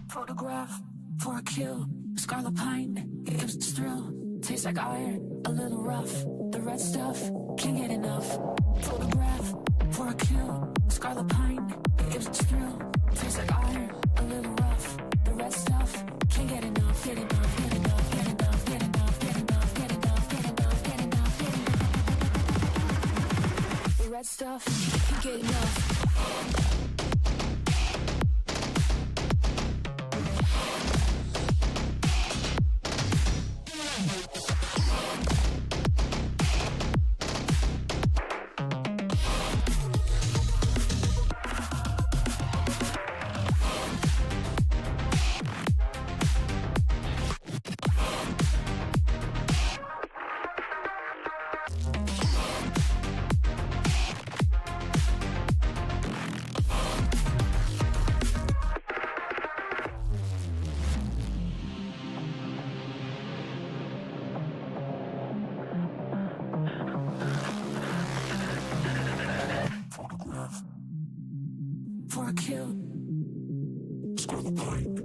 Photograph for a kill. Scarlet pine gives its thrill. Tastes like iron, a little rough. The red stuff, can't get enough. Photograph for a kill. Scarlet pine gives its thrill. Tastes like iron, a little rough. The red stuff, can't get enough. Get enough, get enough, get enough, get enough, get enough, get enough, get enough, get enough, get enough. The red stuff, can't get enough. before I kill. Score the pint.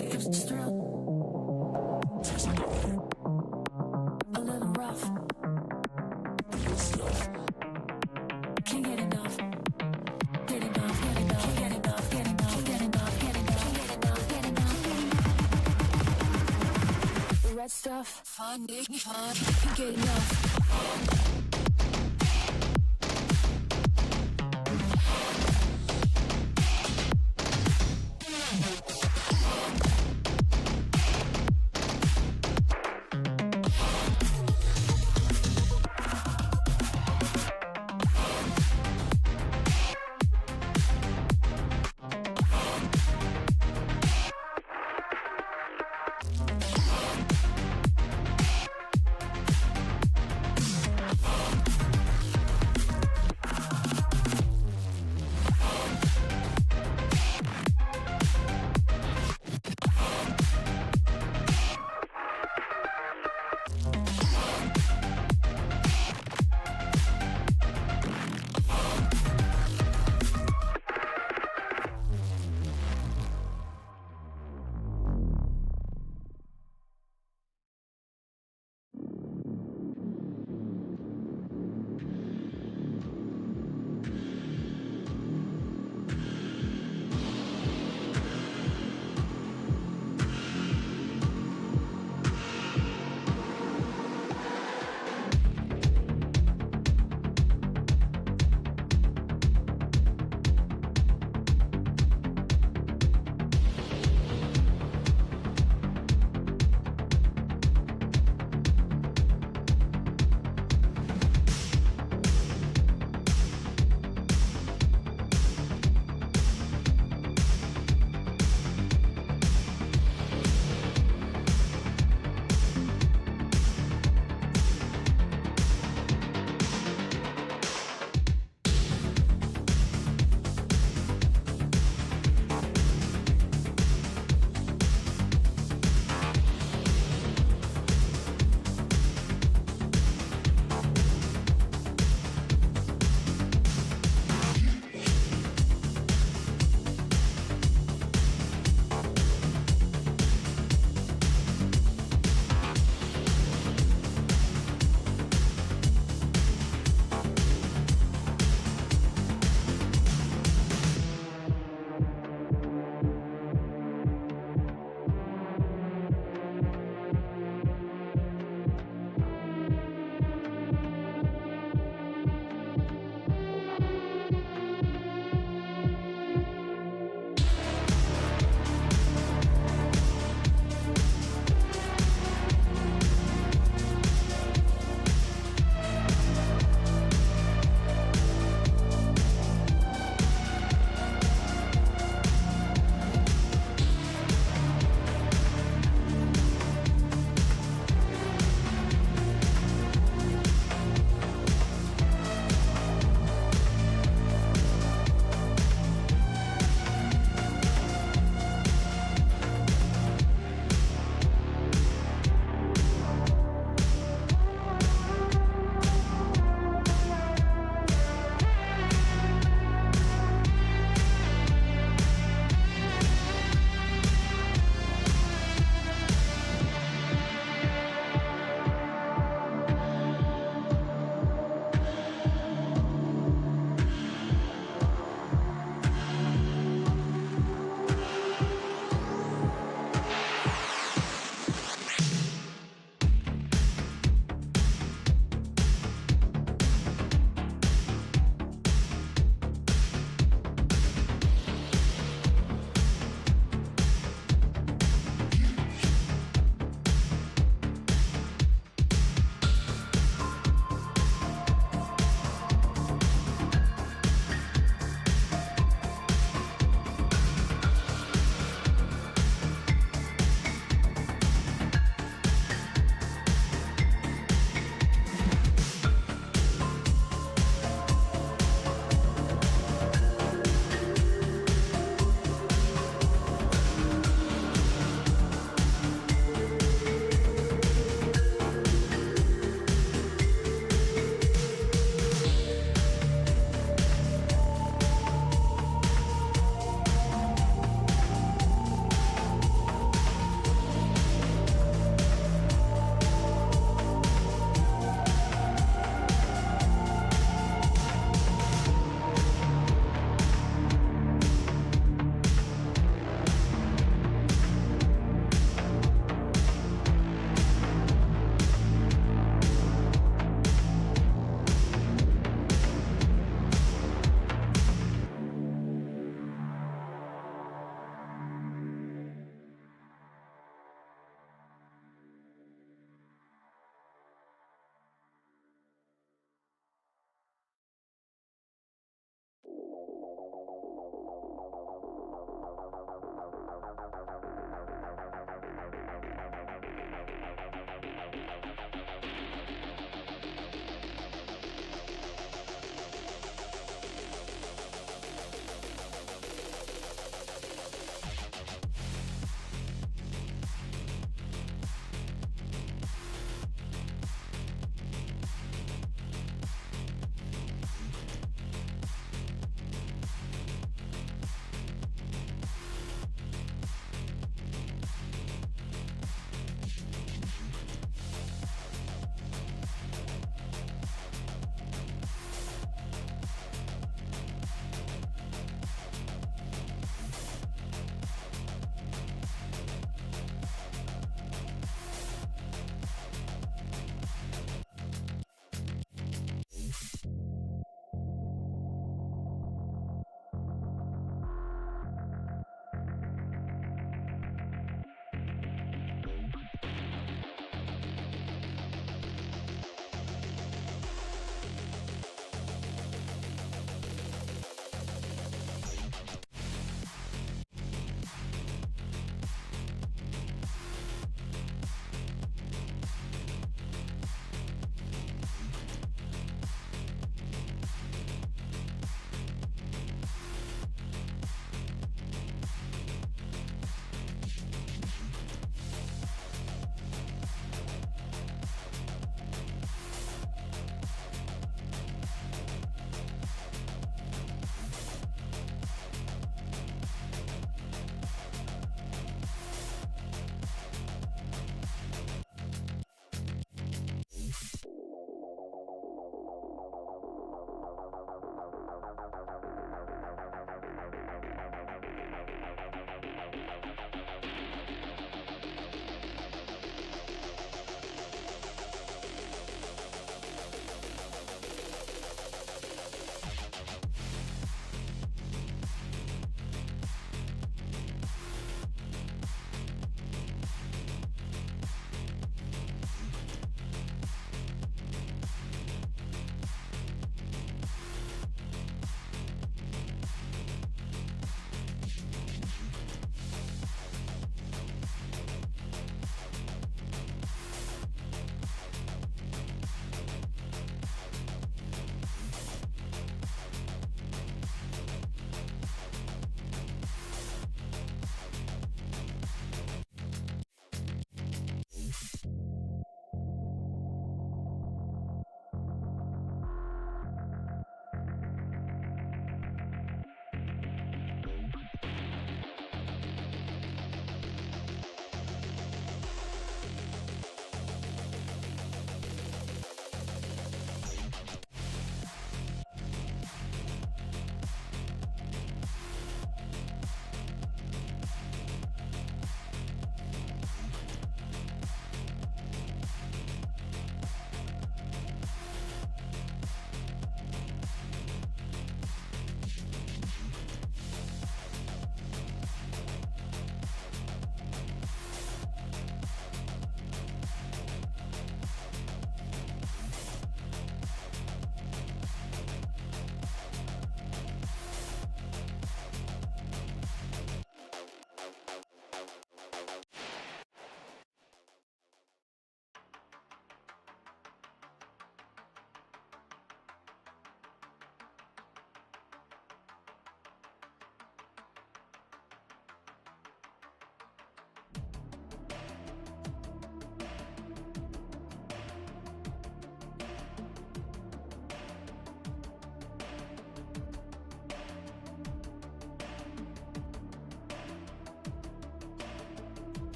It gives us thrill. Tastes like iron. A little rough. The good stuff. Can't get enough. Get enough, get enough, get enough, get enough, get enough, get enough, get enough, get enough, get enough. The red stuff. Fun, fun. Can't get enough.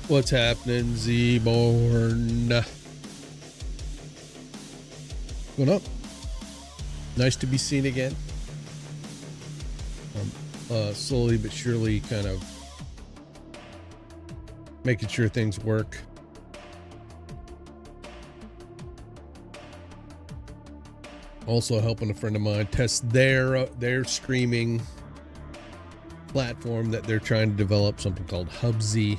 What's happening, Z-Born? Going up. Nice to be seen again. Slowly but surely kind of making sure things work. Also helping a friend of mine test their streaming platform that they're trying to develop, something called Hubzy.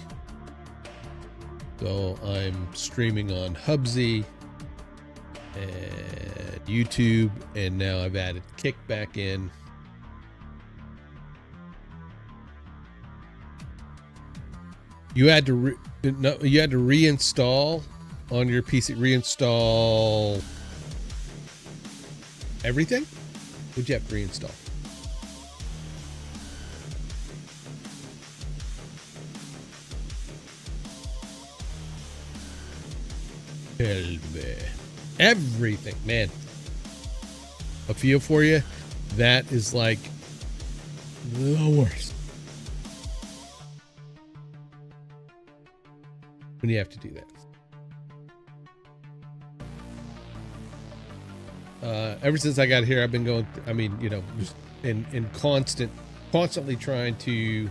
So I'm streaming on Hubzy and YouTube, and now I've added Kick back in. You had to reinstall on your PC. Reinstall everything? What'd you have to reinstall? Everything, man. A feel for you. That is like the worst when you have to do that. Ever since I got here, I've been going, just constantly trying to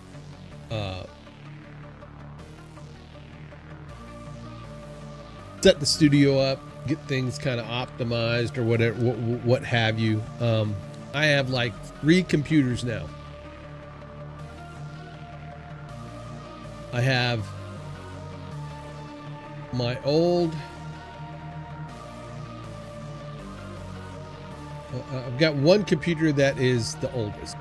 set the studio up, get things kind of optimized or whatever, what have you. I have like 3 computers now. I have my old, I've got one computer that is the oldest,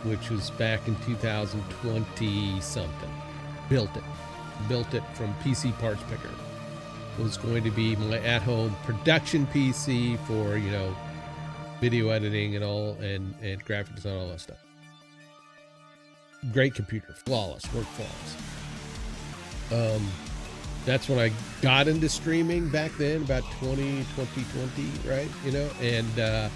which was back in 2020 something. Built it from PC Parts Picker. It was going to be my at-home production PC for, video editing and all, and graphics and all that stuff. Great computer, flawless, worked flawless. That's when I got into streaming back then, about 2020, right? And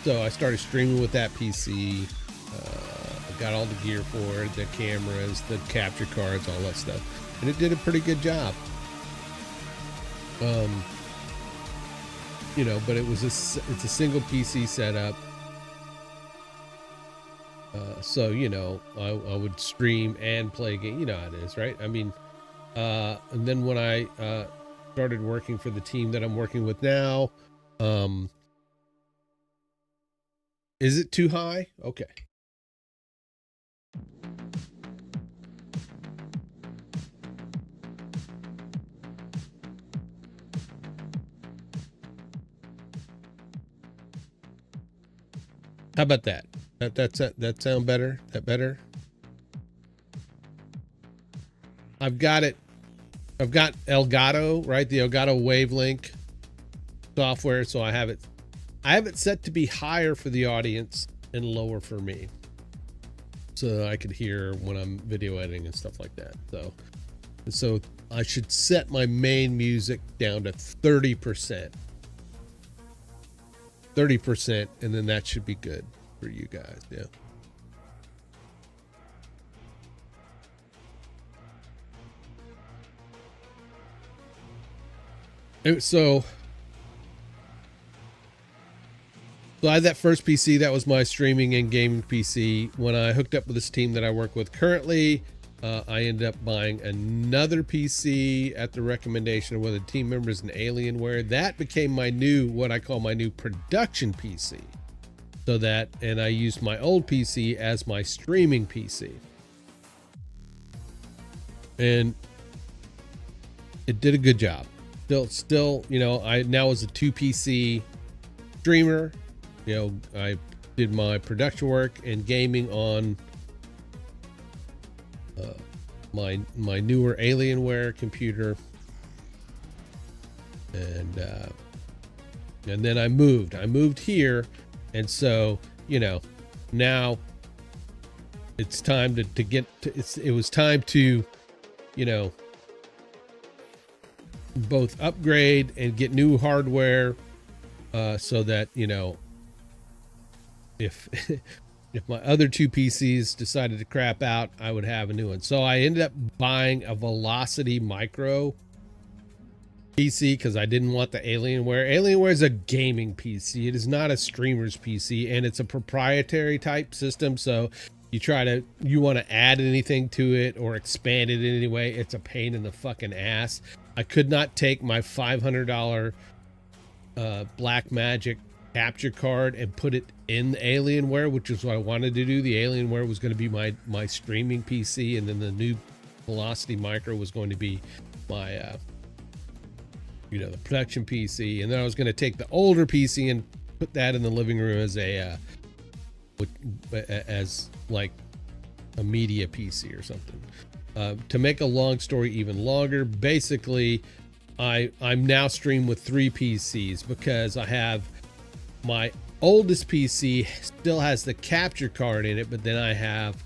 so I started streaming with that PC. I got all the gear for it, the cameras, the capture cards, all that stuff, and it did a pretty good job. But it's a single PC setup. So I would stream and play game. You know how it is, right? And then when I started working for the team that I'm working with now, is it too high? Okay. How about that? That sound better? That better? I've got Elgato, right? The Elgato Wavelink software. So I have it set to be higher for the audience and lower for me, so I could hear when I'm video editing and stuff like that. So I should set my main music down to 30%. 30%, and then that should be good for you guys. Yeah. So I had that first PC that was my streaming and gaming PC. When I hooked up with this team that I work with currently, I ended up buying another PC at the recommendation of one of the team members in Alienware. That became what I call my new production PC. And I used my old PC as my streaming PC. And it did a good job. Still, I now was a 2 PC streamer. I did my production work and gaming on my newer Alienware computer, and then I moved here, and so now it's time to get to, it was time to both upgrade and get new hardware, so that if if my other two PCs decided to crap out, I would have a new one. So I ended up buying a Velocity Micro PC because I didn't want the Alienware. Alienware is a gaming PC. It is not a streamer's PC, and it's a proprietary type system. So you want to add anything to it or expand it in any way, it's a pain in the fucking ass. I could not take my $500 Blackmagic capture card and put it in the Alienware, which is what I wanted to do. The Alienware was going to be my streaming PC, and then the new Velocity Micro was going to be my the production PC. And then I was going to take the older PC and put that in the living room as like a media PC or something. To make a long story even longer, basically I'm now streaming with 3 PCs because I have my oldest PC still has the capture card in it, but then I have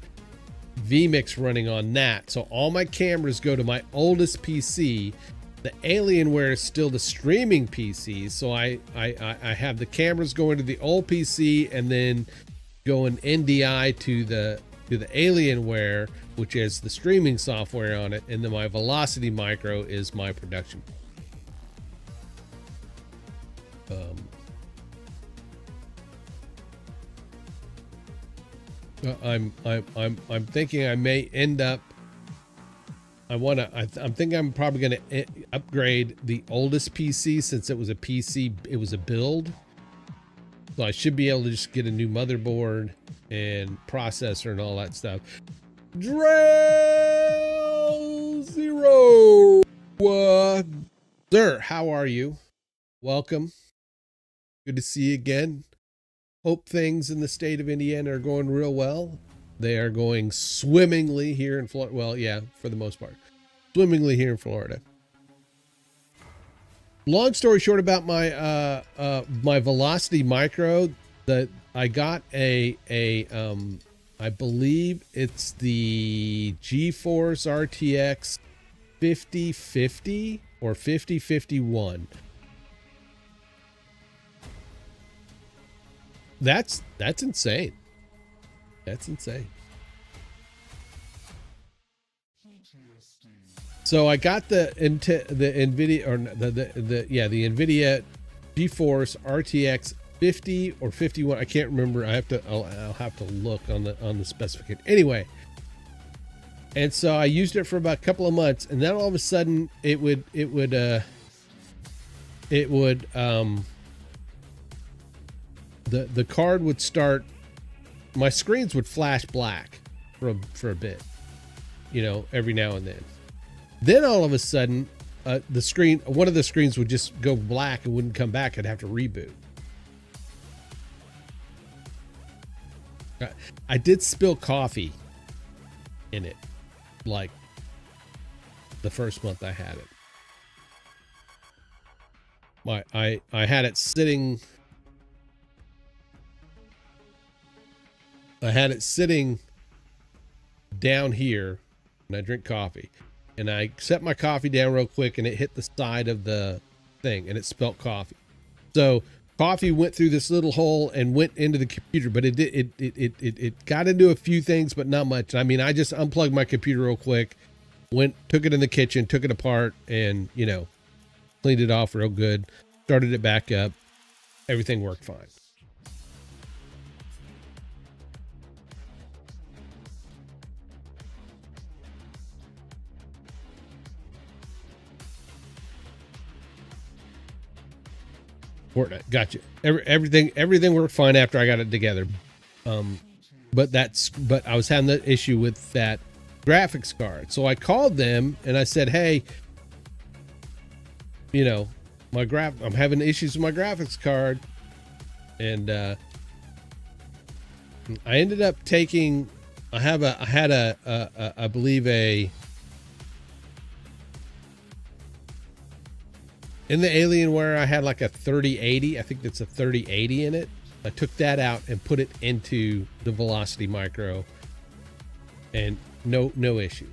vMix running on that. So all my cameras go to my oldest PC. The Alienware is still the streaming PC. So I have the cameras going to the old PC and then going NDI to the Alienware, which is the streaming software on it, and then my Velocity Micro is my production. I'm thinking I may end up. I'm thinking I'm probably going to upgrade the oldest PC since it was a PC. It was a build. So I should be able to just get a new motherboard and processor and all that stuff. Zero. Sir, how are you? Welcome. Good to see you again. Hope things in the state of Indiana are going real well. They are going swimmingly here in Florida. Well, yeah, for the most part. Swimmingly here in Florida. Long story short about my my Velocity Micro, that I got I believe it's the GeForce RTX 5050 or 5051. That's insane. That's insane. So I got the NVIDIA or the NVIDIA GeForce RTX 50 or 51. I can't remember. I'll have to look on the specification. Anyway, and so I used it for about a couple of months, and then all of a sudden the card would start. My screens would flash black for a bit, every now and then. Then all of a sudden, one of the screens would just go black and wouldn't come back. I'd have to reboot. I did spill coffee in it, like the first month I had it. I had it sitting. I had it sitting down here when I drink coffee, and I set my coffee down real quick, and it hit the side of the thing, and it spilled coffee. So coffee went through this little hole and went into the computer, but it got into a few things, but not much. I mean, I just unplugged my computer real quick, took it in the kitchen, took it apart, and cleaned it off real good, started it back up. Everything worked fine. Fortnite, gotcha. Everything worked fine after I got it together. But I was having the issue with that graphics card. So I called them and I said, hey, I'm having issues with my graphics card. And I ended up taking, I believe in the Alienware, I had like a 3080. I think that's a 3080 in it. I took that out and put it into the Velocity Micro, and no issue.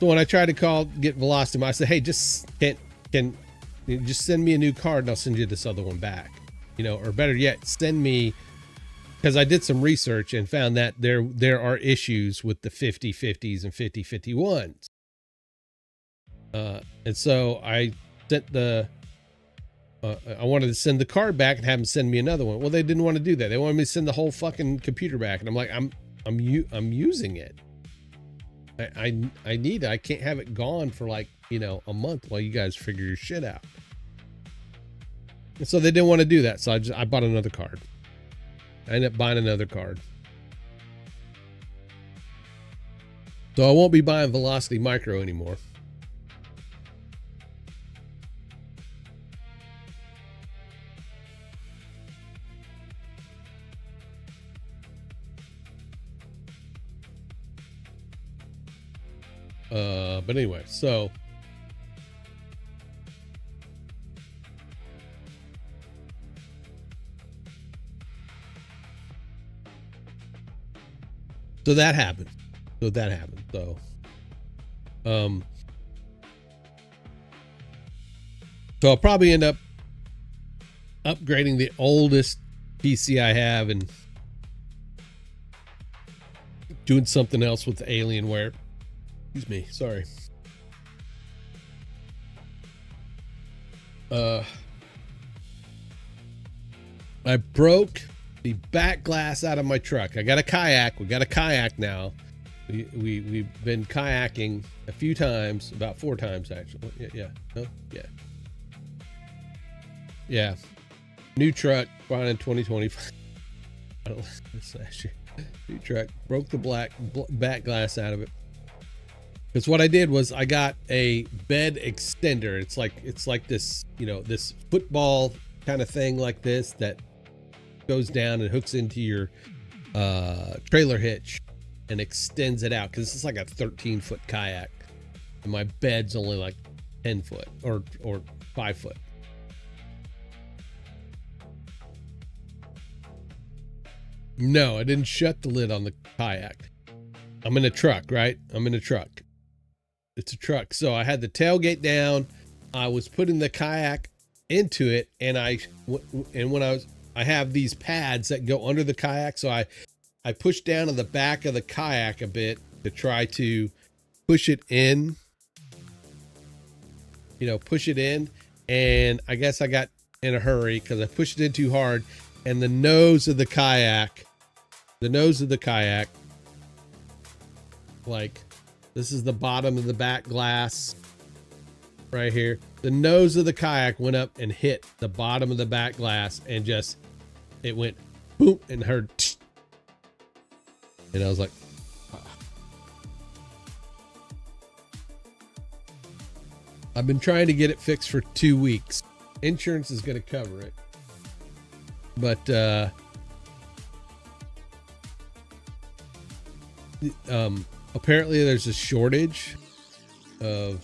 So when I tried to get Velocity, I said, "Hey, just just send me a new card, and I'll send you this other one back. Or better yet, send me because I did some research and found that there are issues with the 50/50s and 50/51s. And so I sent I wanted to send the card back and have them send me another one. Well, they didn't want to do that. They wanted me to send the whole fucking computer back, and I'm like, I'm using it. I need it. I can't have it gone for like, you know, a month while you guys figure your shit out. And so they didn't want to do that. So I bought another card. I ended up buying another card. So I won't be buying Velocity Micro anymore. But anyway, so that happened. So I'll probably end up upgrading the oldest PC I have and doing something else with the Alienware. Excuse me, sorry. I broke the back glass out of my truck. I got a kayak. We got a kayak now. We've been kayaking a few times, about 4 times actually. Yeah. New truck, bought in 2025. I don't this last year. New truck, broke the back glass out of it. Because what I did was I got a bed extender. It's like this, you know, this football kind of thing like this that goes down and hooks into your trailer hitch and extends it out, because it's like a 13-foot kayak and my bed's only like 10 foot or 5 foot. No, I didn't shut the lid on the kayak. I'm in a truck, right? It's a truck. So I had the tailgate down. I was putting the kayak into it, and I have these pads that go under the kayak. So I pushed down on the back of the kayak a bit to try to push it in, and I guess I got in a hurry because I pushed it in too hard, and the nose of the kayak, like, this is the bottom of the back glass right here. The nose of the kayak went up and hit the bottom of the back glass, and just, it went boom and heard, and I was like, I've been trying to get it fixed for 2 weeks. Insurance is going to cover it. But, apparently there's a shortage of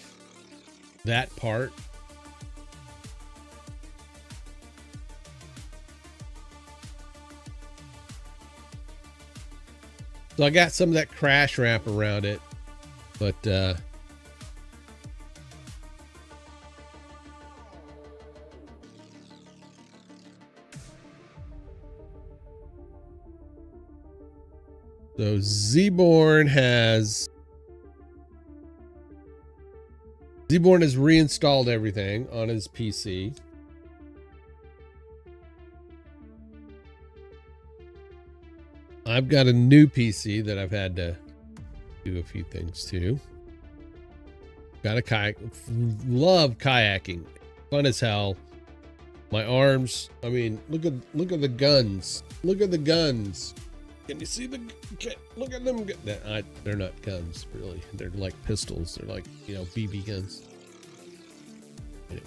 that part. So I got some of that crash wrap around it, but so Zborn has reinstalled everything on his PC. I've got a new PC that I've had to do a few things to. Got a kayak. Love kayaking. Fun as hell. My arms. I mean, look at the guns. Look at the guns. Can you see the? Look at them. They're not guns, really. They're like pistols. They're like, you know, BB guns. Anyway.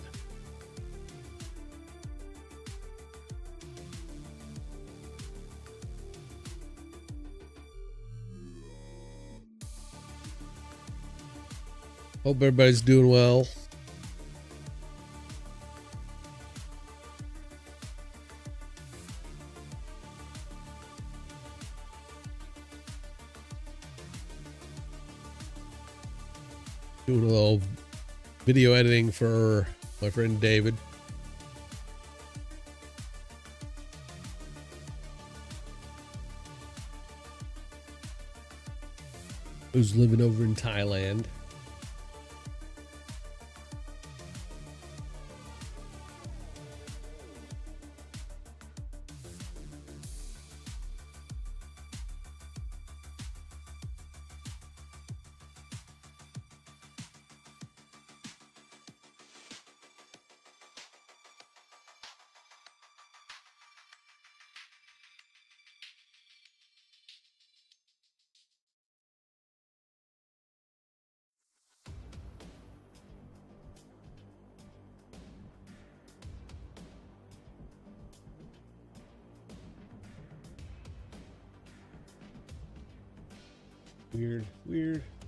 Hope everybody's doing well. Doing a little video editing for my friend David. who's living over in Thailand.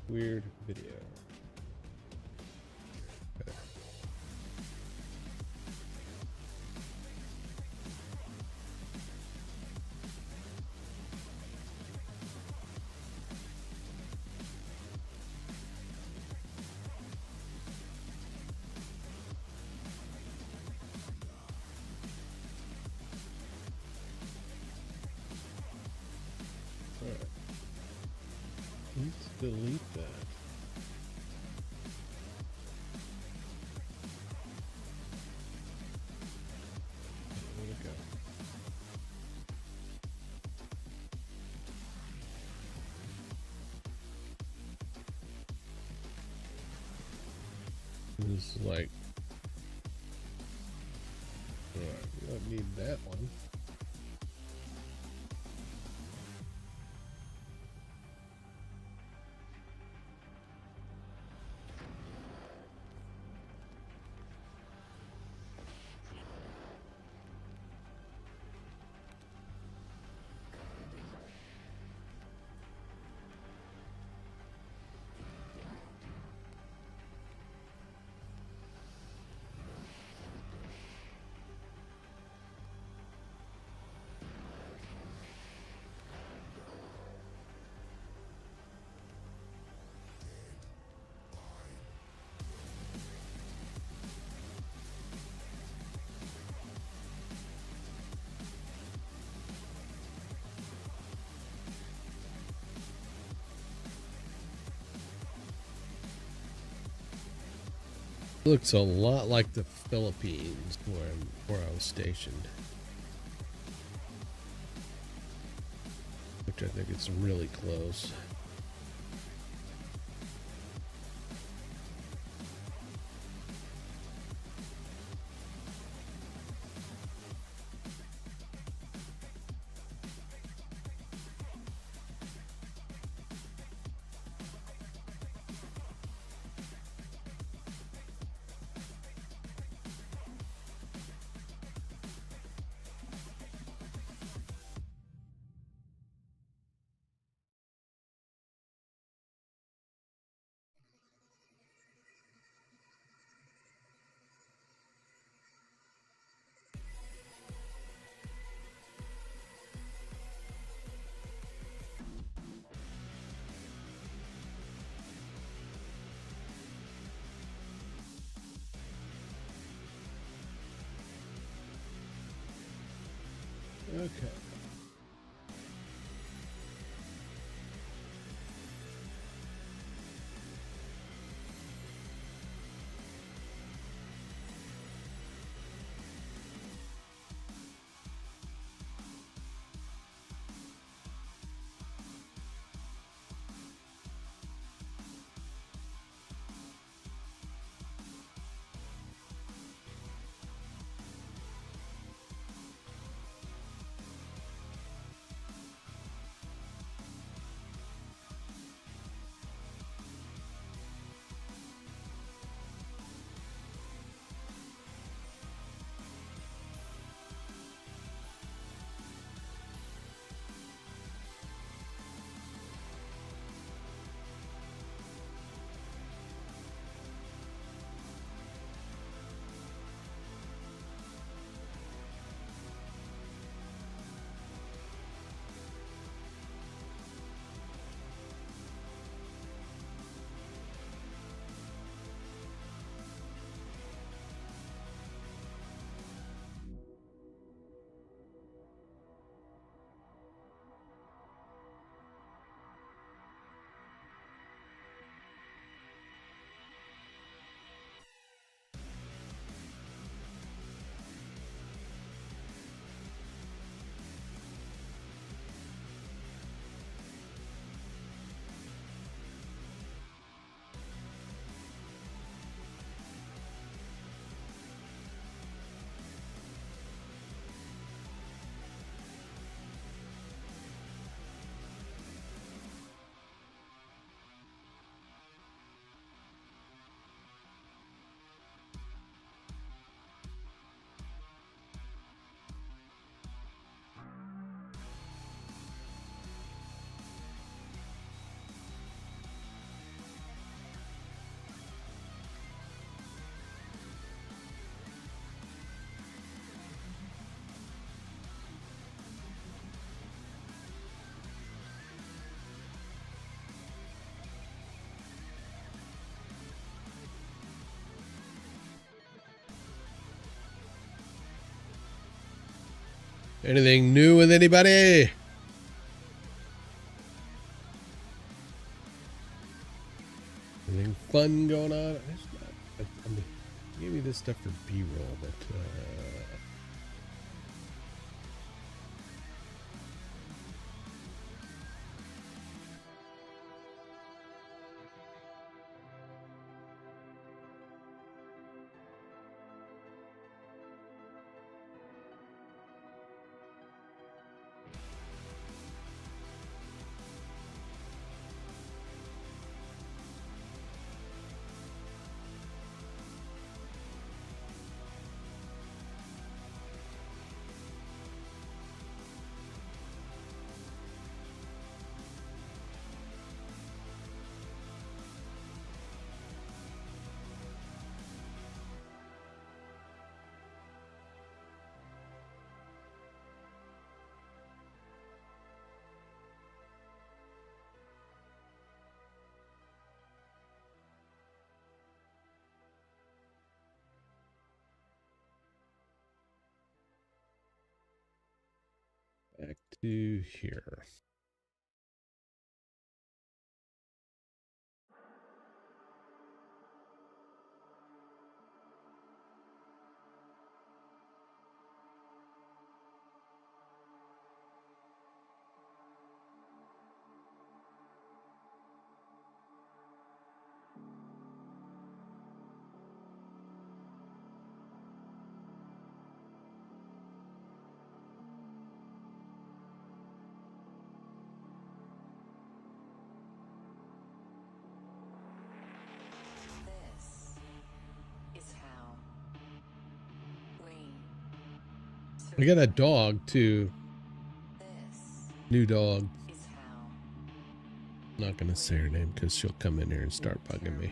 Weird video. Okay. All right. Let's delete that. Where'd it go? This is like, all right, we don't need that one. Looks a lot like the Philippines where I was stationed, which I think it's really close. Okay. Anything new with anybody? Anything fun going on? I mean, gave me this stuff for B-roll, but back to here. I got a dog too. New dog. I'm not gonna say her name because she'll come in here and start bugging me.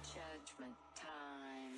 Judgment time.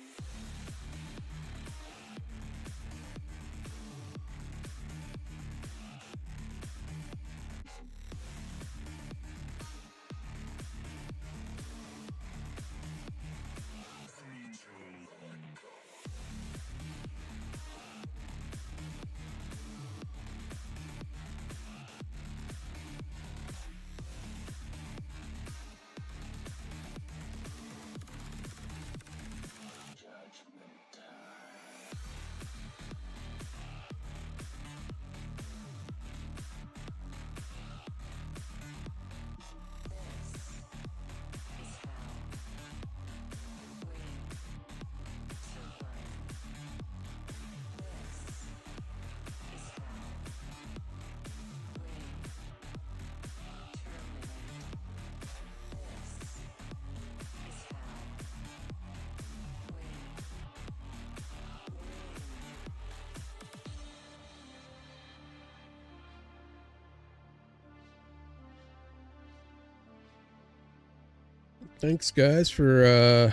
Thanks guys for at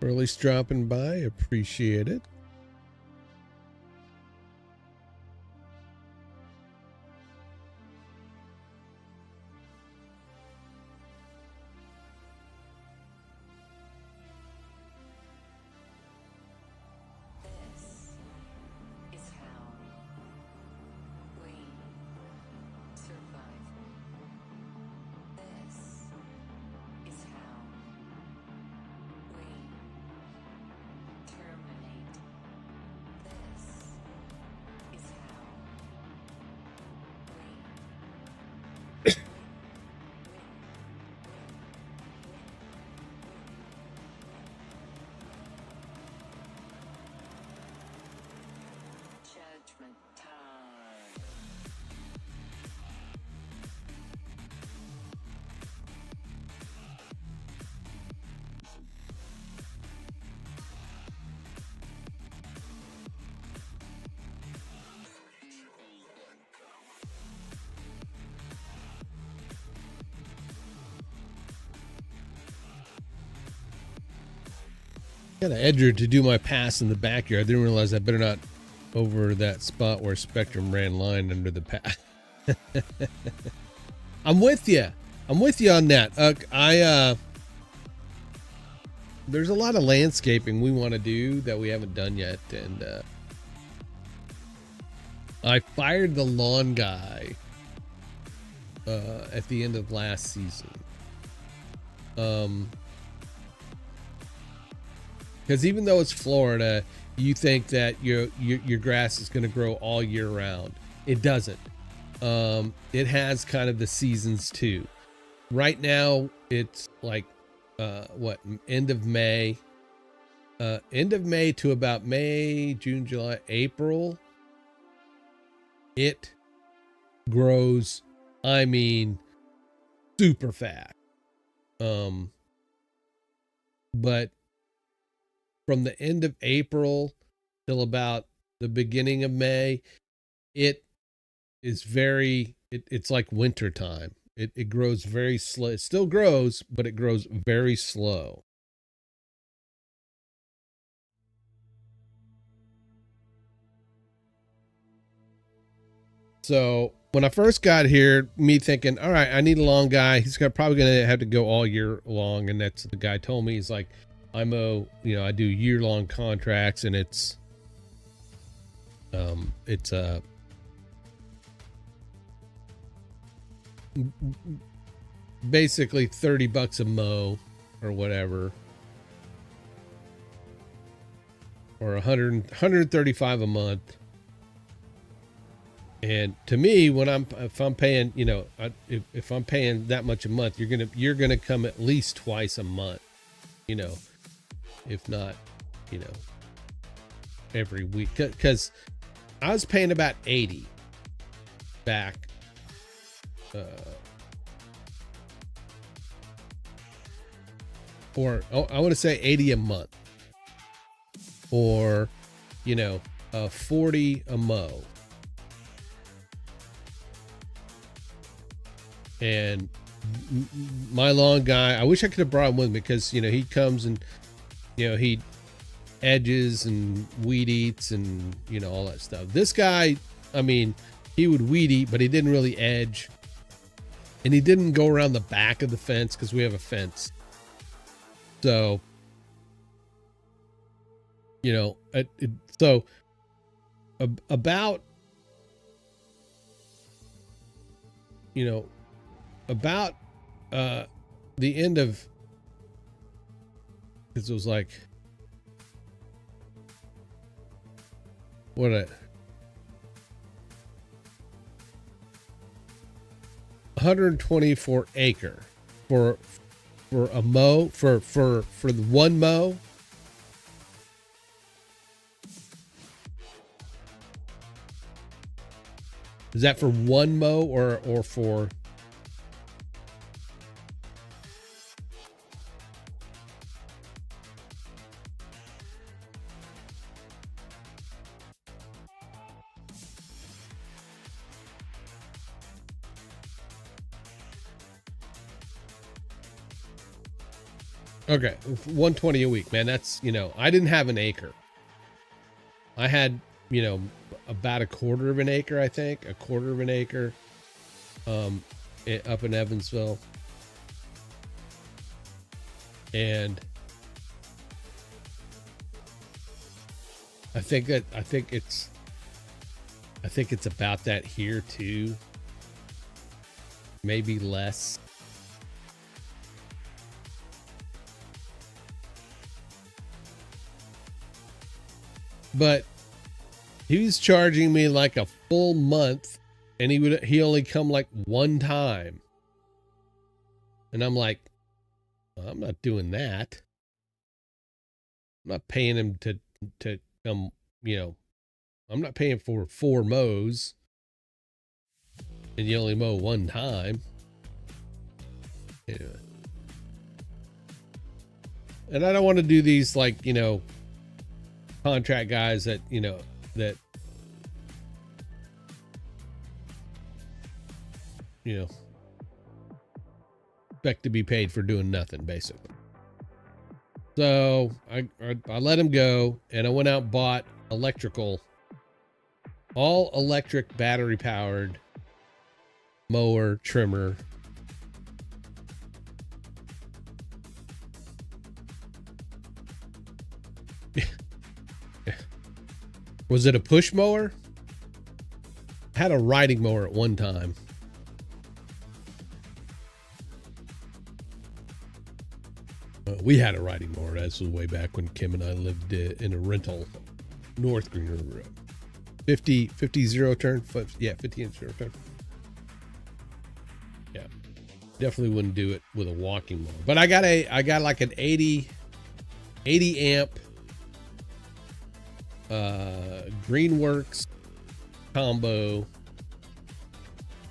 least dropping by. Appreciate it. Terminate. Got an edger to do my pass in the backyard. I didn't realize I better not over that spot where Spectrum ran line under the pass. I'm with you. I'm with you on that. There's a lot of landscaping we want to do that we haven't done yet, and I fired the lawn guy at the end of last season. Because even though it's Florida, you think that your grass is going to grow all year round. It doesn't. It has kind of the seasons too. Right now, it's like end of May to about May, June, July, April. It grows, I mean, super fast. But from the end of April till about the beginning of May, it is it's like winter time. It grows very slow. It still grows, but it grows very slow. So when I first got here, me thinking, all right, I need a long guy. He's probably going to have to go all year long. And that's the guy told me. He's like, I do year-long contracts, and it's basically $30 a mow or whatever, or 135 a month. And to me, if I'm paying, if I'm paying that much a month, you're gonna come at least twice a month, if not, every week. Because I was paying about 80 back. I want to say 80 a month, or 40 a mow. And my lawn guy, I wish I could have brought him with me, because he comes and he edges and weed eats and all that stuff. This guy, I mean, he would weed eat, but he didn't really edge, and he didn't go around the back of the fence because we have a fence. So about the end of, it was like, $124 acre for a mow, for the one mow. Is that for one mow or for? Okay, 120 a week, man. That's, I didn't have an acre. I had, about a quarter of an acre, I think, up in Evansville. And I think it's about that here too. Maybe less. But he was charging me like a full month, and he only come like one time. And I'm like, well, I'm not doing that. I'm not paying him to come, I'm not paying for 4 mows, and you only mow one time. Anyway. And I don't want to do these like, contract guys that expect to be paid for doing nothing, basically. So I let him go, and I went out and bought all electric battery powered mower trimmer. Was it a push mower? I had a riding mower at one time. We had a riding mower. This was way back when Kim and I lived in a rental, North Green River Road. 50 zero turn. Yeah, 50 inch zero turn. Yeah, definitely wouldn't do it with a walking mower. But I got like an 80 amp Greenworks combo.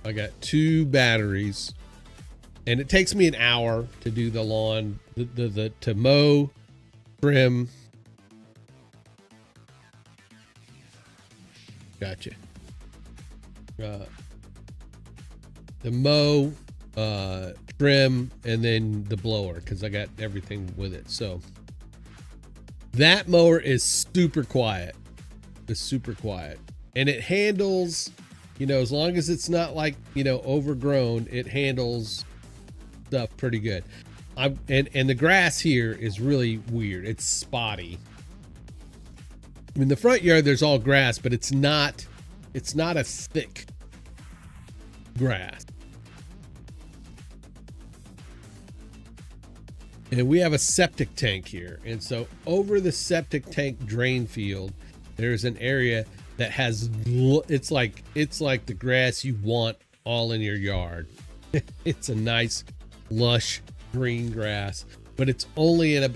I got 2 batteries, and it takes me an hour to do the lawn, to mow, trim. Gotcha. The mow, trim, and then the blower, because I got everything with it. So that mower is super quiet. It's super quiet, and it handles, as long as it's not like, overgrown, it handles stuff pretty good. And the grass here is really weird. It's spotty. I mean, the front yard, there's all grass, but it's not a thick grass. And we have a septic tank here. And so over the septic tank drain field, there's an area that has, it's like the grass you want all in your yard. It's a nice, lush green grass, but it's only it's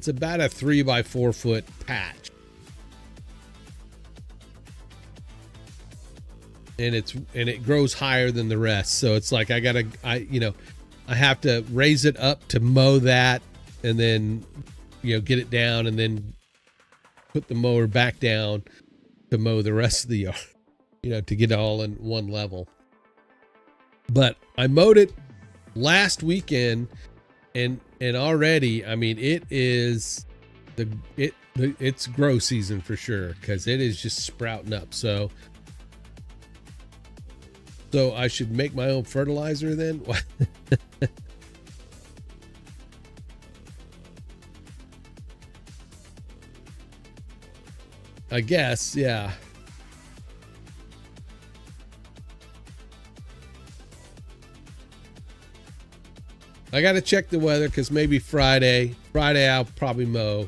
about a 3 by 4 foot patch. And it grows higher than the rest. So it's like I have to raise it up to mow that, and then, get it down, and then put the mower back down to mow the rest of the yard, to get it all in one level. But I mowed it last weekend, and already, I mean, it is it's grow season for sure, because it is just sprouting up. So I should make my own fertilizer then? I guess, yeah. I got to check the weather, because maybe Friday I'll probably mow.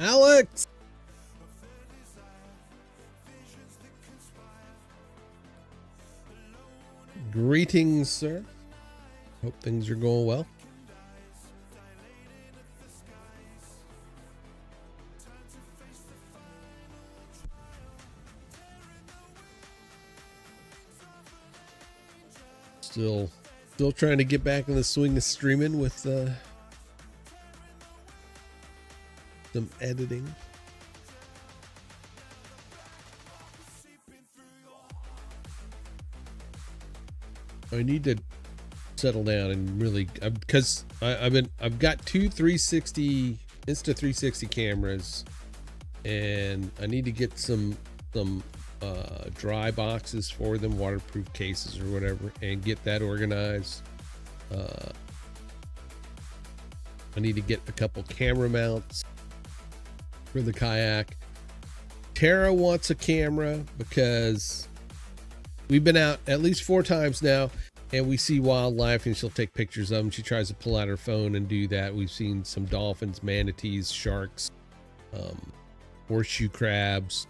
Alex. Greetings, sir. Hope things are going well. Still trying to get back in the swing of streaming with some editing. I need to settle down and really, because I've got two 360 Insta360 cameras, and I need to get some dry boxes for them, waterproof cases or whatever, and get that organized. I need to get a couple camera mounts for the kayak. Tara wants a camera because we've been out at least 4 times now and we see wildlife and she'll take pictures of them. She tries to pull out her phone and do that. We've seen some dolphins, manatees, sharks, horseshoe crabs,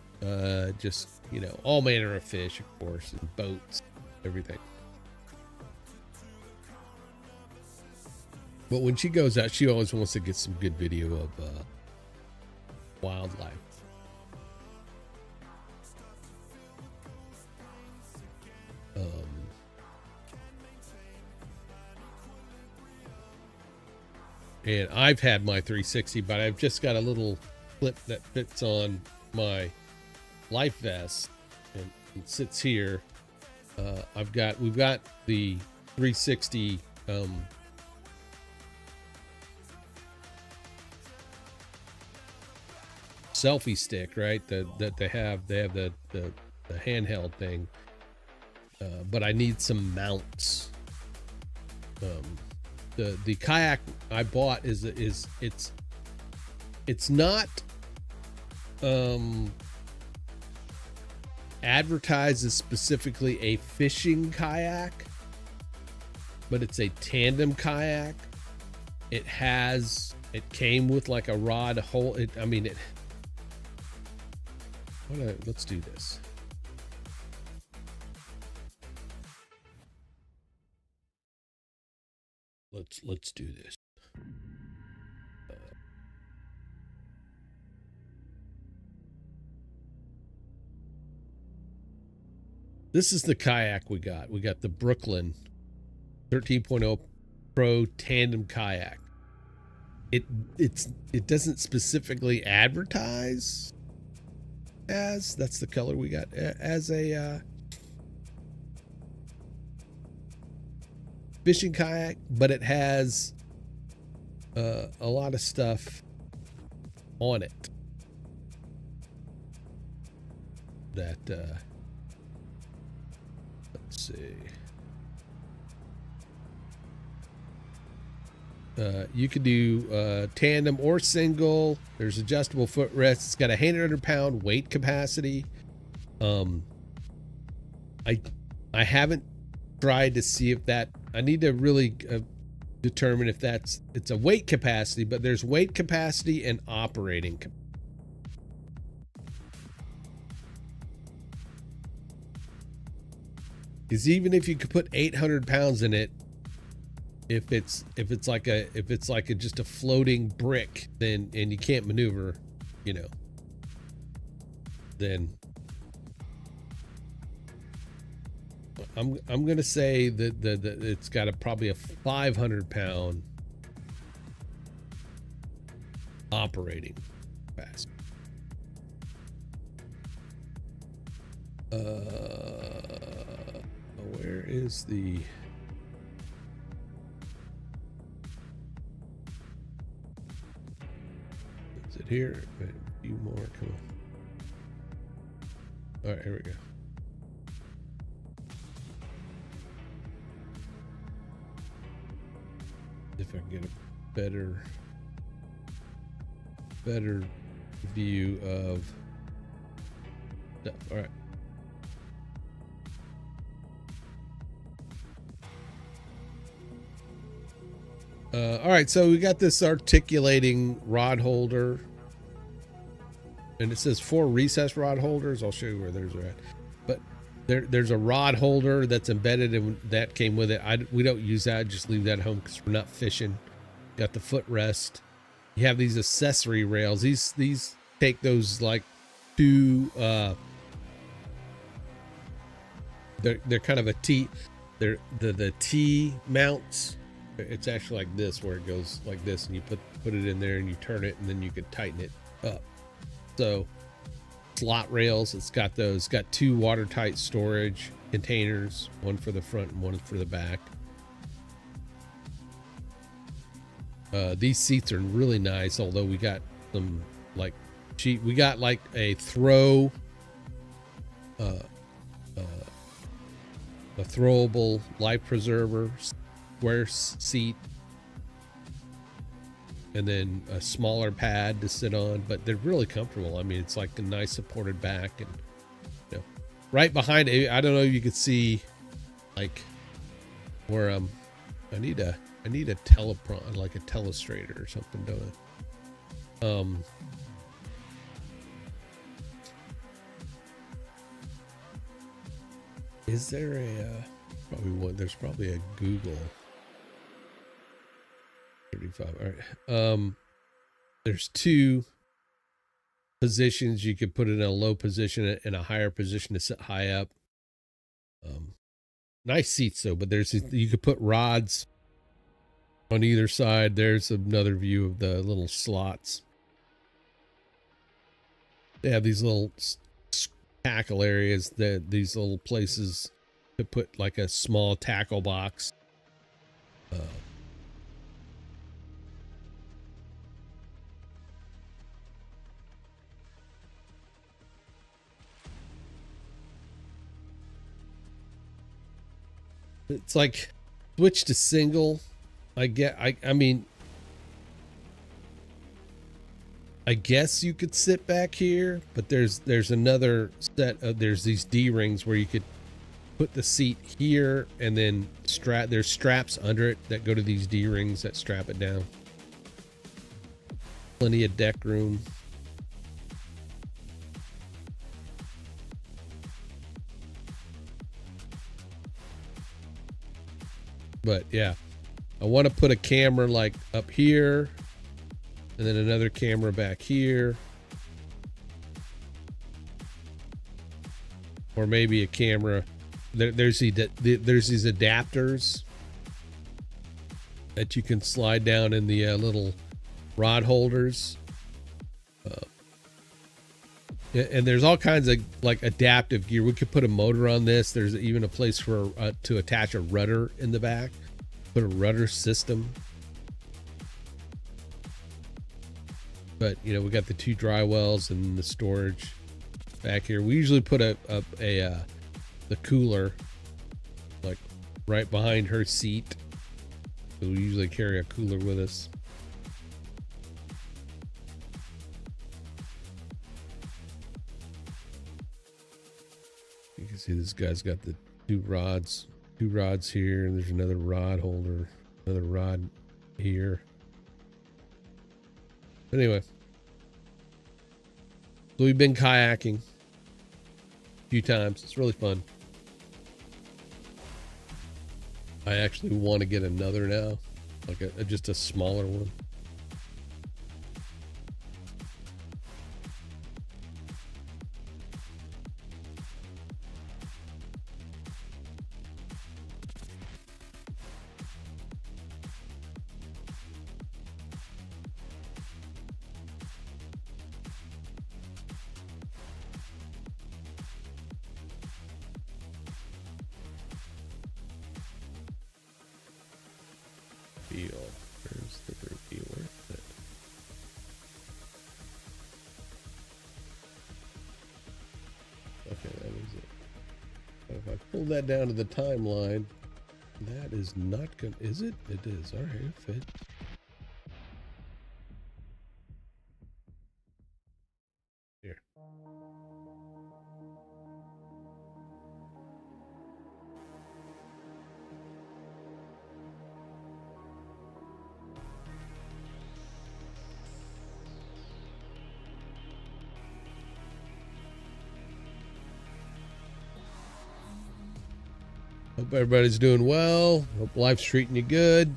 just, you know, all manner of fish, of course, and boats, everything. But when she goes out, she always wants to get some good video of wildlife. And I've had my 360, but I've just got a little clip that fits on my life vest and it sits here. We've got the 360 selfie stick, right? That they have the handheld thing. But I need some mounts. The kayak I bought is it's not advertised as specifically a fishing kayak, but it's a tandem kayak. It came with like a rod hole. Let's do this. Let's do this. This is the kayak we got. We got the Brooklyn 13.0 Pro Tandem Kayak. It doesn't specifically advertise as, that's the color we got, as a fishing kayak, but it has a lot of stuff on it that let's see, you could do tandem or single. There's adjustable footrest. It's got a 100-pound weight capacity. I haven't tried to see if that, I need to really determine if it's a weight capacity, but there's weight capacity and operating capacity. Because even if you could put 800 pounds in it, if it's like just a floating brick, then, and you can't maneuver, you know, then I'm gonna say that it's got probably a 500-pound operating capacity. Where is the? Is it here? A few more. Come on. All right, here we go. If I can get a better view of stuff. All right. All right, so we got this articulating rod holder. and it says 4 recess rod holders. I'll show you where theirs are at. But there's a rod holder that's embedded, and that came with it. We don't use that. Just leave that at home because we're not fishing. Got the footrest. You have these accessory rails. These take those like two. They're kind of a T. They're the T mounts. It's actually like this, where it goes like this, and you put it in there, and you turn it, and then you can tighten it up. So slot rails. It's got those. It's got 2 watertight storage containers, one for the front and one for the back. These seats are really nice, although we got some like cheap. We got like a throw. A throwable life preserver square seat, and then a smaller pad to sit on, but they're really comfortable. I mean, it's like a nice supported back, and you know, right behind it, I don't know if you could see like where I need a teleprompter, like a telestrator or something, don't I? Is there a probably one? There's probably a Google 35. All right. There's 2 positions. You could put it in a low position and a higher position to sit high up. Nice seats though, but you could put rods on either side. There's another view of the little slots. They have these little tackle areas, these little places to put like a small tackle box. It's like switch to single. I mean, I guess you could sit back here, but there's another set of, there's these D-rings where you could put the seat here, and then there's straps under it that go to these D-rings that strap it down. Plenty of deck room. But yeah, I want to put a camera like up here, and then another camera back here, or maybe a camera. There's these adapters that you can slide down in the little rod holders, and there's all kinds of like adaptive gear. We could put a motor on this. There's even a place for to attach a rudder in the back. Put a rudder system. But you know, we got the 2 dry wells and the storage back here. We usually put the cooler like right behind her seat. So we usually carry a cooler with us. You can see this guy's got the 2 rods here, and there's another rod holder, another rod here. Anyway, so we've been kayaking a few times. It's really fun. I actually want to get another now, like just a smaller one. Where's the reviewer? Okay, that is it. But if I pull that down to the timeline, that is not gonna, is it? It is. All right, fit. Here. Hope everybody's doing well. Hope life's treating you good.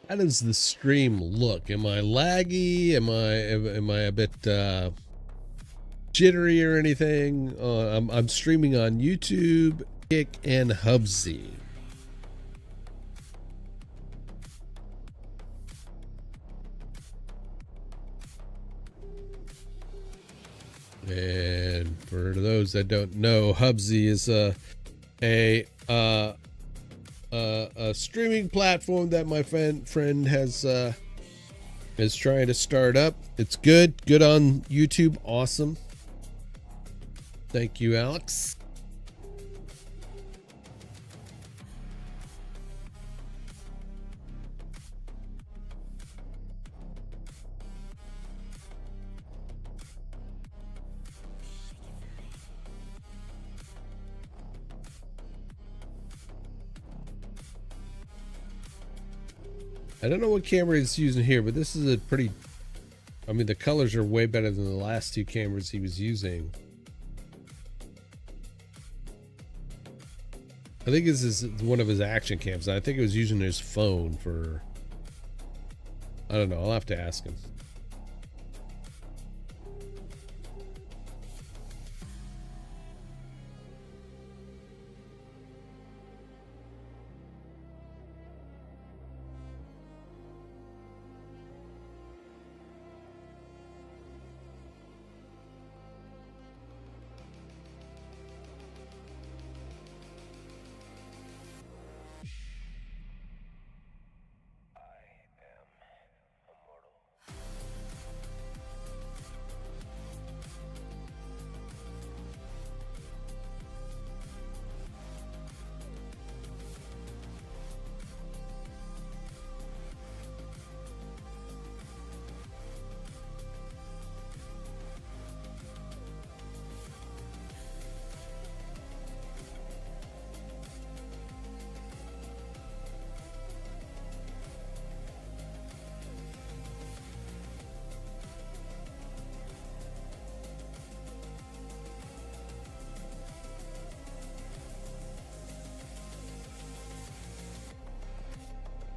How does the stream look? Am I laggy? Am I a bit jittery or anything? I'm streaming on YouTube, Kick, and Hubsy. And for those that don't know, Hubsy is a streaming platform that my friend has is trying to start up. It's good on YouTube. Awesome. Thank you, Alex. I don't know what camera he's using here, but this is a pretty, I mean, the colors are way better than the last two cameras he was using. I think this is one of his action cams. I think he was using his phone for, I don't know. I'll have to ask him.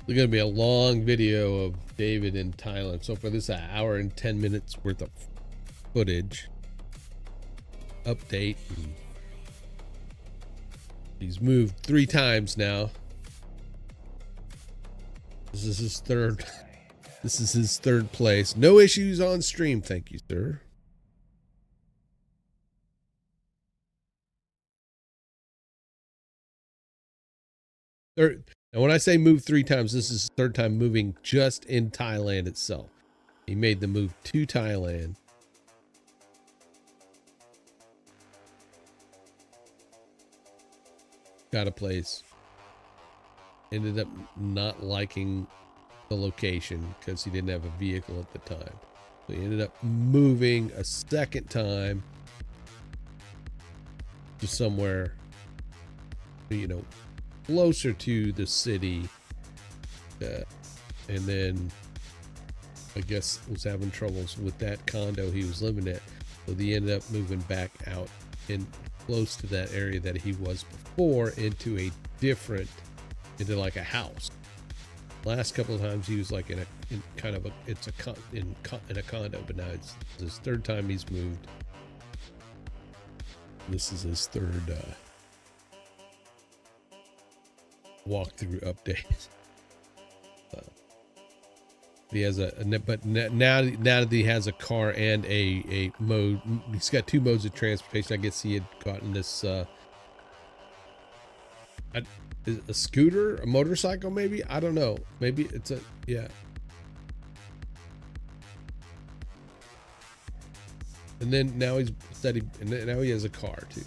It's going to be a long video of David in Thailand. So for this, an hour and 10 minutes worth of footage. Update. He's moved 3 times now. This is his third. This is his third place. No issues on stream. Thank you, sir. Third. Now, when I say move 3 times, this is his third time moving just in Thailand itself. He made the move to Thailand. Got a place. Ended up not liking the location because he didn't have a vehicle at the time. So he ended up moving a second time to somewhere, you know, closer to the city. And then I guess was having troubles with that condo he was living at. So he ended up moving back out in close to that area that he was before into a different, into like a house. Last couple of times he was like in a condo, but now it's his third time he's moved. This is his third walkthrough update. He has but now that he has a car and a mode, he's got 2 modes of transportation. I guess he had gotten this a scooter, a motorcycle, maybe. I don't know. Maybe it's a, yeah. And then now he's studied, and now he has a car too.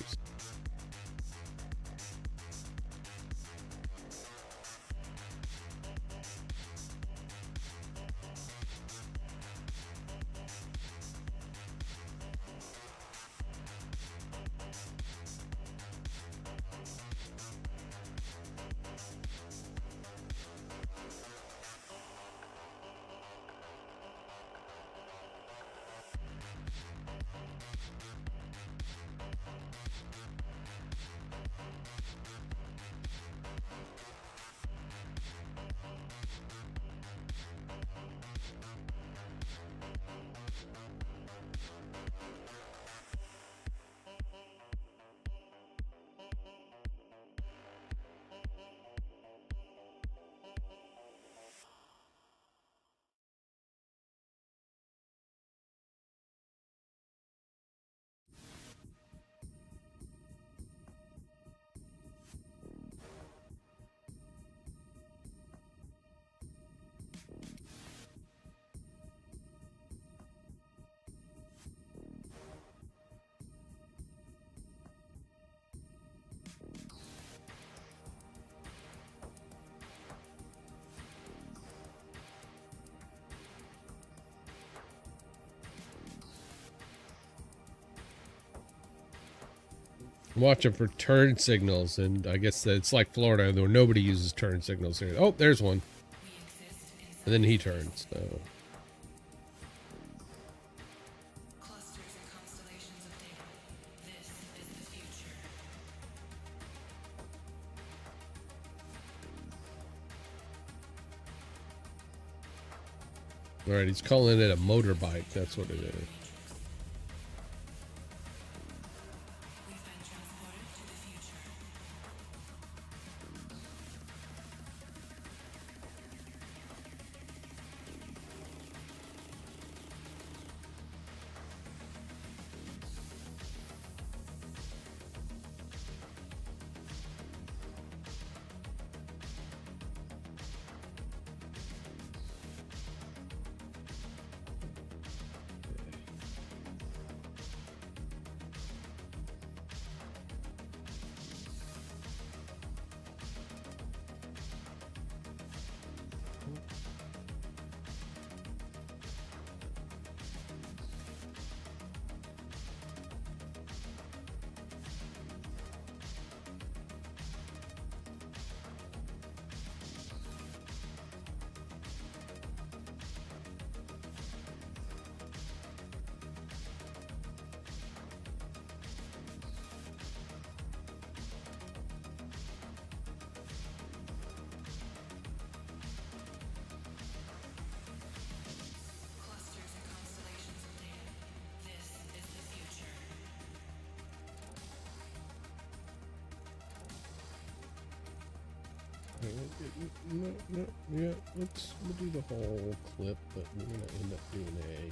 Watching for turn signals, and I guess it's like Florida, where nobody uses turn signals here. Oh, there's one. And then he turns. So. All right, he's calling it a motorbike. That's what it is. Yeah, we'll do the whole clip, but we're gonna end up doing a.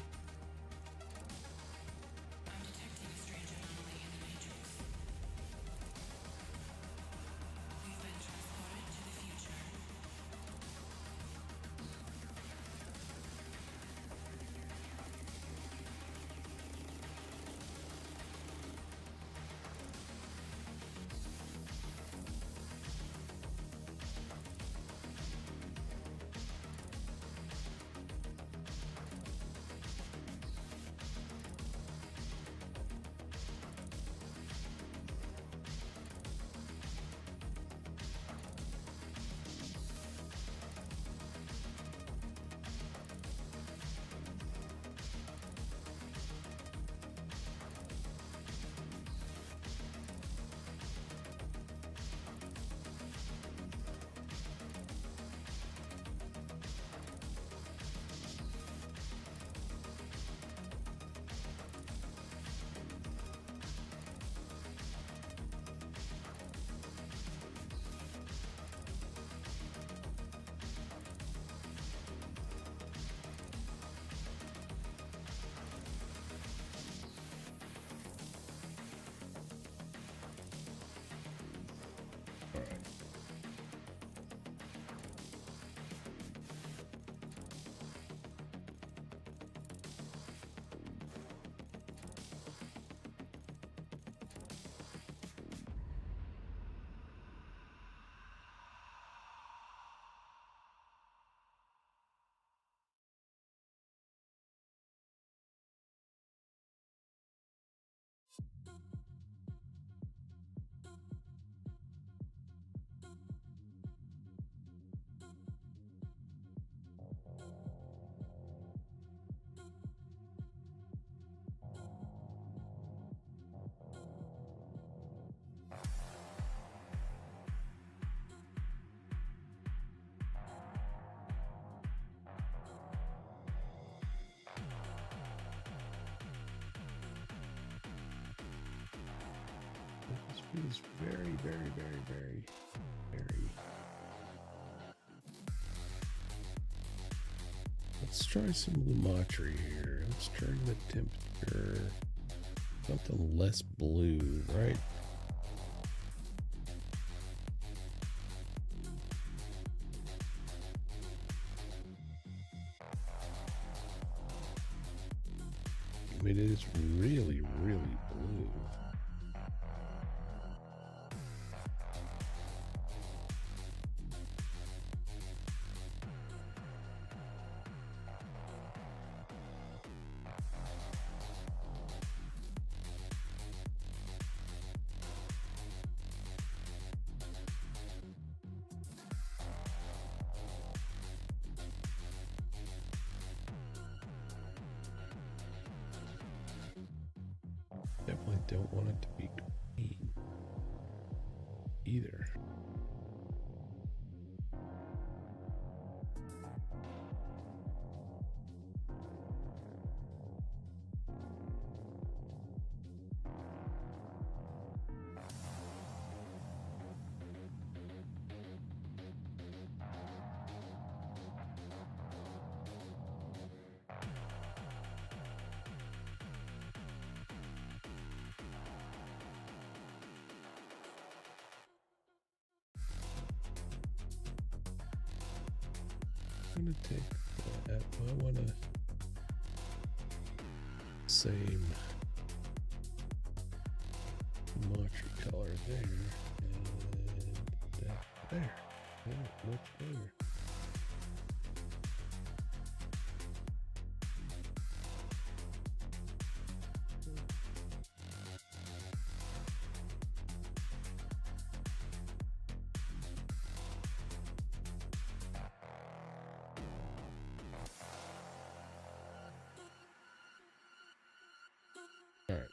This feels very. Let's try some Lumetri here. Let's turn the temperature something less blue, right? I mean, it is really blue. Definitely don't want it to be green either. I'm gonna take that. I want to same Lumetri color there and that there. Oh, much better. All right.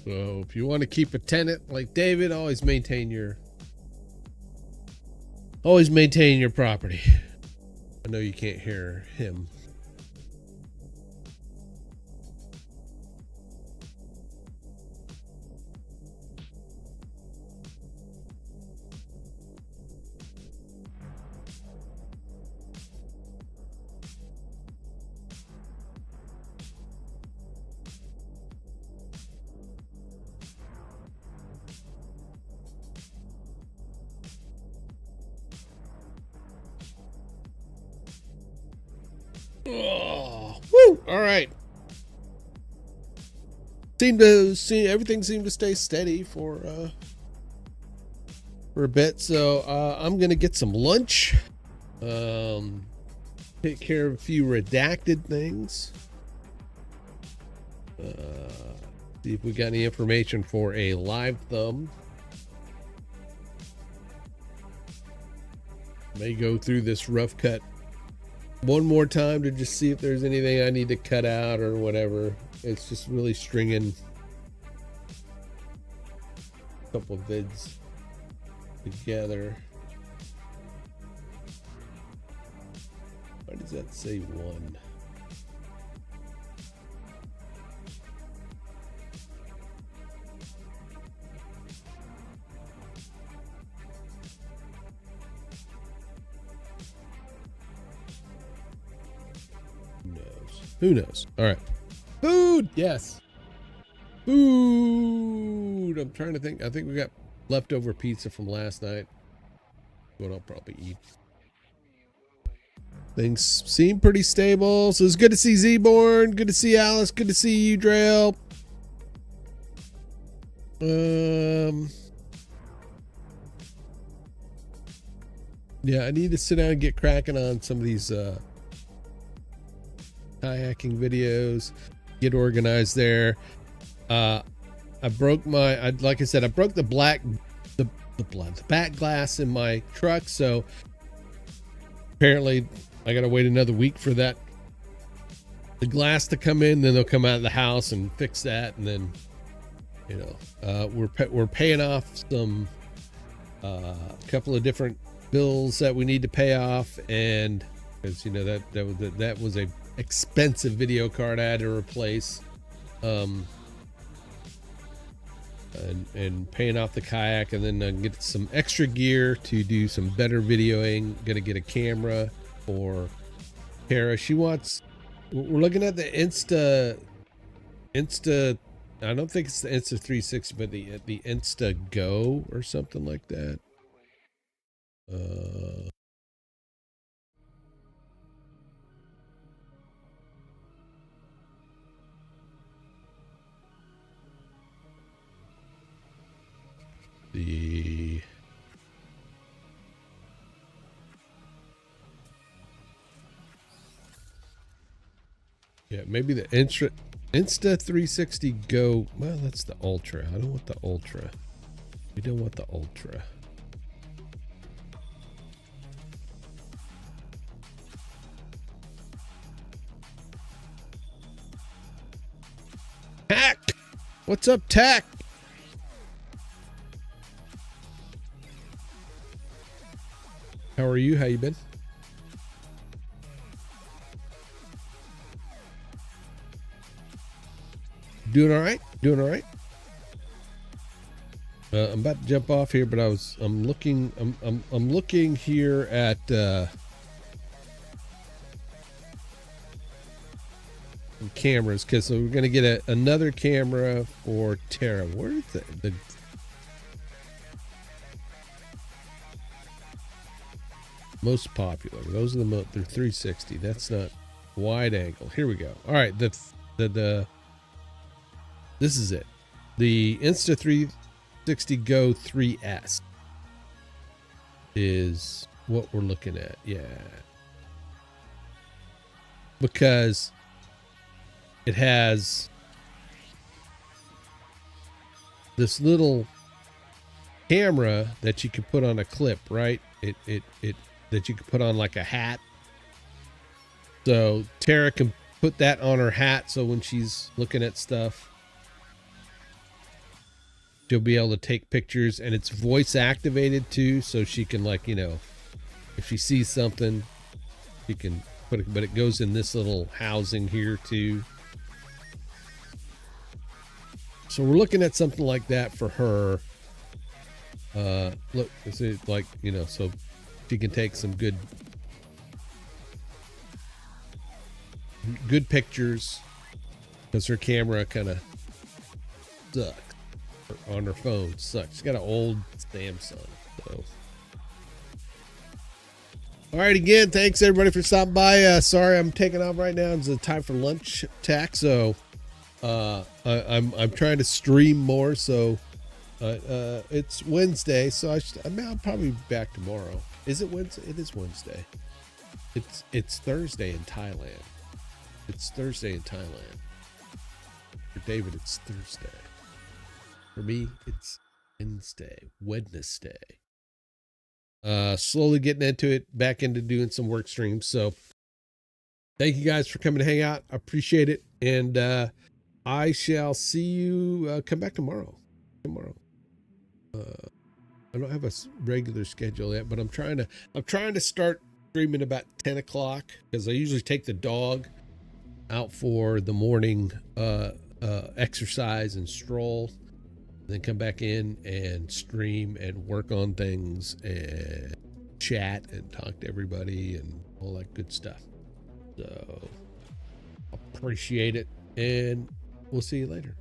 So if you want to keep a tenant like David, always maintain your property. I know you can't hear him. Oh, woo! All right. Everything seemed to stay steady for a bit. So I'm gonna get some lunch. Take care of a few redacted things. See if we got any information for a live thumb. May go through this rough cut one more time to just see if there's anything I need to cut out or whatever. It's just really stringing a couple of vids together. Why does that say one? Who knows? All right. Food. Yes. Food. I'm trying to think. I think we got leftover pizza from last night. What I'll probably eat. Things seem pretty stable. So it's good to see Zborn. Good to see Alice. Good to see you, Drail. Yeah, I need to sit down and get cracking on some of these kayaking videos. Get organized there. I broke my, like I said, I broke the back glass in my truck, so apparently I gotta wait another week for the glass to come in. Then they'll come out of the house and fix that, and then we're paying off some couple of different bills that we need to pay off, and because that was a expensive video card I had to replace. And paying off the kayak, and then get some extra gear to do some better videoing. Gonna get a camera for Tara. We're looking at the Insta. I don't think it's the Insta360, but the Insta Go or something like that. Maybe the Insta360 Go. Well, that's the Ultra. I don't want the Ultra. We don't want the Ultra. Tack! What's up, Tack? How are you? How you been? Doing all right. I'm about to jump off here, but I'm looking here at some cameras, because we're gonna get another camera for Tara. Where's the most popular? Those are they're 360. That's not wide angle. Here we go. All right, this is it. The Insta360 Go 3S is what we're looking at. Yeah. Because it has this little camera that you can put on a clip, right? It that you can put on like a hat. So Tara can put that on her hat, so when she's looking at stuff, she'll be able to take pictures, and it's voice activated too, so she can, like, if she sees something, she can put it, but it goes in this little housing here too. So we're looking at something like that for her. Look, is it like, so she can take some good pictures, because her camera kind of sucks. On her phone sucks. She's got an old Samsung. So, all right, again, thanks everybody for stopping by. Sorry, I'm taking off right now. It's time for lunch, Tack. So, I'm trying to stream more. So, it's Wednesday. So I'll probably be back tomorrow. Is it Wednesday? It is Wednesday. It's Thursday in Thailand. It's Thursday in Thailand. For David, it's Thursday. For me, it's Wednesday. Slowly getting into it, back into doing some work streams. So thank you guys for coming to hang out. I appreciate it. And I shall see you, come back tomorrow. I don't have a regular schedule yet, but I'm trying to start streaming about 10 o'clock, because I usually take the dog out for the morning exercise and stroll, then come back in and stream and work on things and chat and talk to everybody and all that good stuff. So appreciate it, and we'll see you later.